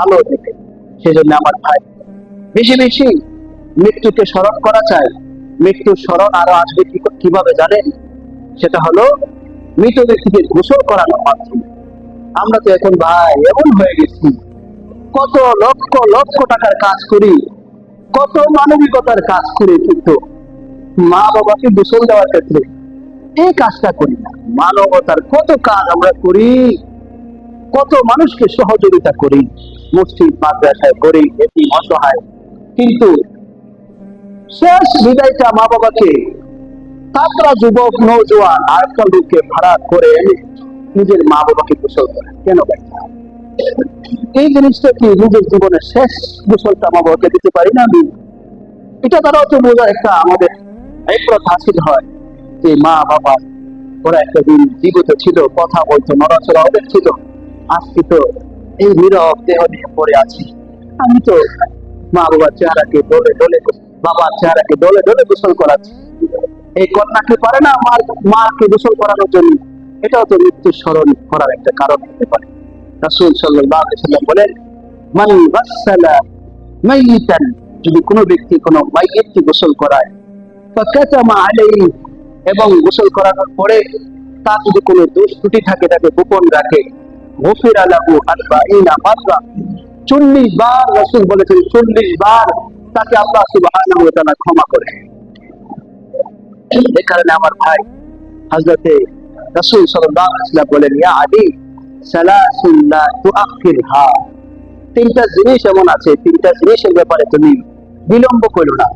আলো দেবে। সেজন্য আমার ভাই, বেশি বেশি মৃত্যুকে স্মরণ করা চাই। মৃত্যুর স্মরণ আরো আসবে কিভাবে জানেন? সেটা হলো মৃত ব্যক্তিকে গোসল করানোর মাধ্যমে। আমরা তো এখন ভাই এমন হয়ে গেছি, কত লক্ষ লক্ষ টাকার কাজ করি, কত মানবিকতার কাজ করি, কিন্তু মা বাবাকে গোসল দেওয়ার ক্ষেত্রে এই কাজটা করি না। মানবতার কত কাজ আমরা করি, কত মানুষকে সহযোগিতা করি, মসজিদ মাদ্রাসায় করি, এটি অসহায়, কিন্তু শেষ বিদায়টা মা বাবাকে, তারা যুবক নৌজওয়ান আর একটা লোককে ভাড়া করে এনে নিজের মা বাবাকে গোসল করে কেন ভাই? এই জিনিসটা কি নিজের জীবনের শেষ গোসলটা মা বাবাকে দিতে পারি না আমি? এটা দ্বারাও তো বোঝার একটা আমাদের একরত হাসিল হয় যে মা বাবা ওরা একটা দিন জীবিত ছিল, কথা বলতো, নড়াচড়া ওদের ছিল, আজকে তো এই নীরব দেহ নিয়ে পড়ে আছি। আমি তো মা বাবার চেহারাকে দলে দলে, বাবার চেহারাকে দলে দলে গোসল করাচ্ছি। এই কন্যাকে পারে না মাকে গোসল করানোর জন্য, এটাও তো মৃত্যুর স্মরণ করার একটা কারণ হতে পারে। রাসূল সাল্লাল্লাহু আলাইহি ওয়াসাল্লাম বলেন, মান গাসসালা মাইতান, যদি কোনো ব্যক্তি কোনো মাইয়িতকে গোসল করায়, ফাকাতামা আলাইহি, এবং গোসল করানোর পরে তার যদি কোনো দোষ ত্রুটি থাকে তাকে গোপন রাখে, গফিরা লাহু 40 মাররা, 40 বার, রাসূল বলেছেন 40 বার তাকে আল্লাহ সুবহানাহু ওয়া তাআলা ক্ষমা করে। এই কারণে আমার ভাই, হযরতে রাসূল সাল্লাল্লাহু আলাইহি ওয়াসাল্লাম বলেন, ইয়া আলী সালাসুন লা তুআখিরহা, তিনটা জিনিস এমন আছে, তিনটা জিনিসের ব্যাপারে তুমি বিলম্ব করো না,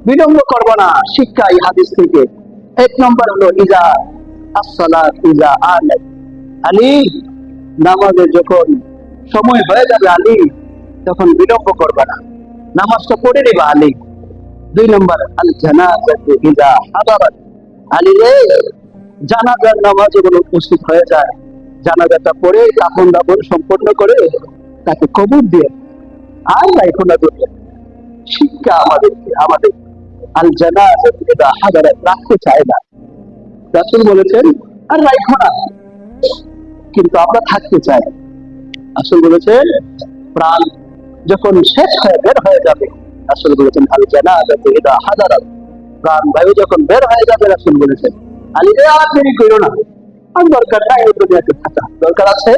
বিলম্ব করবো না। শিক্ষা এই হাদিস থেকে 1 নম্বর হলো ইজা আসসালাত ইজা আলাত, আলী নামাজের যখন সময় হয়ে যাবে আলী, তখন বিলম্ব করবে না, নামাজটা পড়ে নিবা আলী। 2 নম্বর আল জানাজাতু ইজা হাদারাত, আলী রে জানাজার নামাজ যখন উপস্থিত হয়ে যায়, জানাজাটা পড়ে কাফন দাফন সম্পন্ন করে তাকে কবর দিয়ে আর রাখো না দুনিয়া। শিক্ষা আমাদের আল জানাজাতু ইজা হাদারাত রাখতে চায় না, রাসূল বলেছেন আর রাখো না, কিন্তু আমরা থাকতে চাই। রাসূল বলেছেন প্রাণ যখন শেষ হয়ে বের হয়ে যাবে, রাসূল বলেছেন আল জানাজাতু ইজা হাদারাত, প্রাণ বায়ু যখন বের হয়ে যাবে, রাসূল বলেছেন আলী রে আর দেরি করো না, আর দরকার নাই এই দুনিয়াতে থাকা, দরকার আছে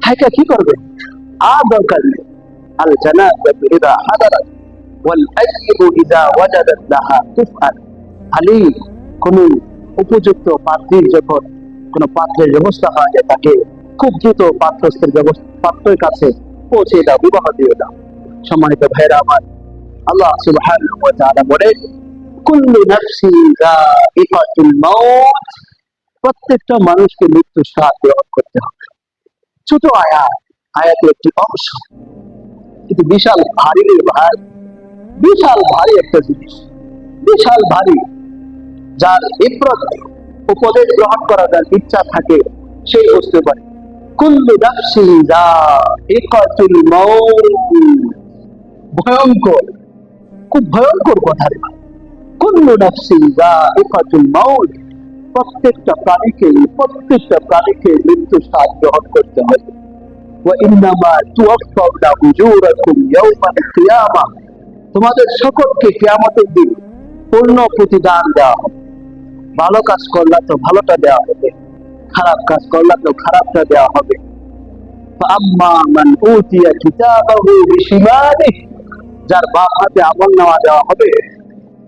থাকা কি করবে, আর দরকার নেই। আল জানাজাতু ইজা হাদারাত ওয়াল আইয়িবু ইজা ওয়াজাদাত লাহা তুফআল, আলী কোন উপযুক্ত পাত্রীর যখন কোন পাত্রের ব্যবস্থা হয় যায়, তাকে খুব দ্রুত পাত্রের কাছে পৌঁছে দাও, বিবাহ দিয়ে দাও। সম্মানিত ভাইরা আমার, আল্লাহ সুবহানাহু ওয়া তাআলা বলেন, কুল্লু নাফসিন যায়িকাতুল মাউত, প্রত্যেকটা মানুষকে মৃত্যু স্বাদ গ্রহণ করতে হবে। ছোট আয়াতের একটি অংশ, কিন্তু বিশাল ভারী ভাই, বিশাল ভারী একটা জিনিস, বিশাল ভারী। যার ইবরত উপদেশ গ্রহণ করার যার ইচ্ছা থাকে সেই বুঝতে পারে। কুল্লু নাফসিন যায়িকাতুল মাউত, ভয়ঙ্কর, খুব ভয়ঙ্কর কথা রে। কুল্লু নাফসিন যায়িকাতুল মাউত, প্রত্যেকটা প্রাণীকে মৃত্যু স্বাদ গ্রহণ করতে হবে। ওয়া ইন্নামা তুওয়াফাউনা উজুরাকুম ইয়াওমাল কিয়ামাহ, তোমাদের সকলকে কিয়ামতের দিন পূর্ণ প্রতিদান দেওয়া হবে। ভালো কাজ করলে তো ভালোটা দেওয়া হবে, খারাপ কাজ করলে তো খারাপটা দেওয়া হবে। ফাআম্মা মান উতিয়া কিতাবাহু বিশিমালিহি, যার বাম হাতে আমলনামা দেওয়া হবে,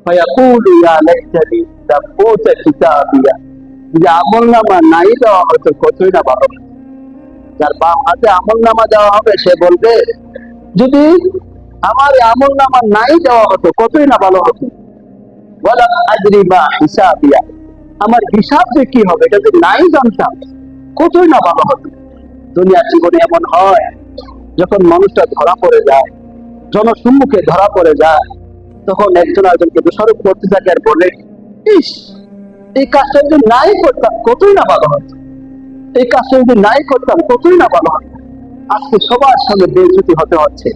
ফায়াকুলু ইয়া লাইতানি লাম উতা কিতাবিয়া, যদি আমলনামা নাই দেওয়া হতো কতই না ভালো। যার বাম হাতে আমলনামা দেওয়া হবে সে বলবে, যদি আমার আমলনামা নাই দেওয়া হতো কতই না ভালো হতো। ওয়ালাম আদরি মা হিসাবিয়া, আমার হিসাব যে কি হবে এটা যদি নাই জানতাম কতই না ভালো হতো। দুনিয়ার জীবনে এমন হয়, যখন মানুষটা ধরা পড়ে যায়, জনসম্মুখে ধরা পড়ে যায়, তখন একজন আরেকজনকে দোষারোপ করতে থাকে আর বলে, ইস এই কাজটা যদি নাই করতাম কতই না ভালো হতো, এই কাজটা যদি নাই করতাম কতই না ভালো হতো। আজকে সবার সঙ্গে বেইজ্জতি হতে হচ্ছে।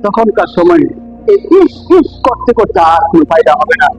তখনকার সময় এই ইস ইস করতে করতে আর কোনো ফায়দা হবে না।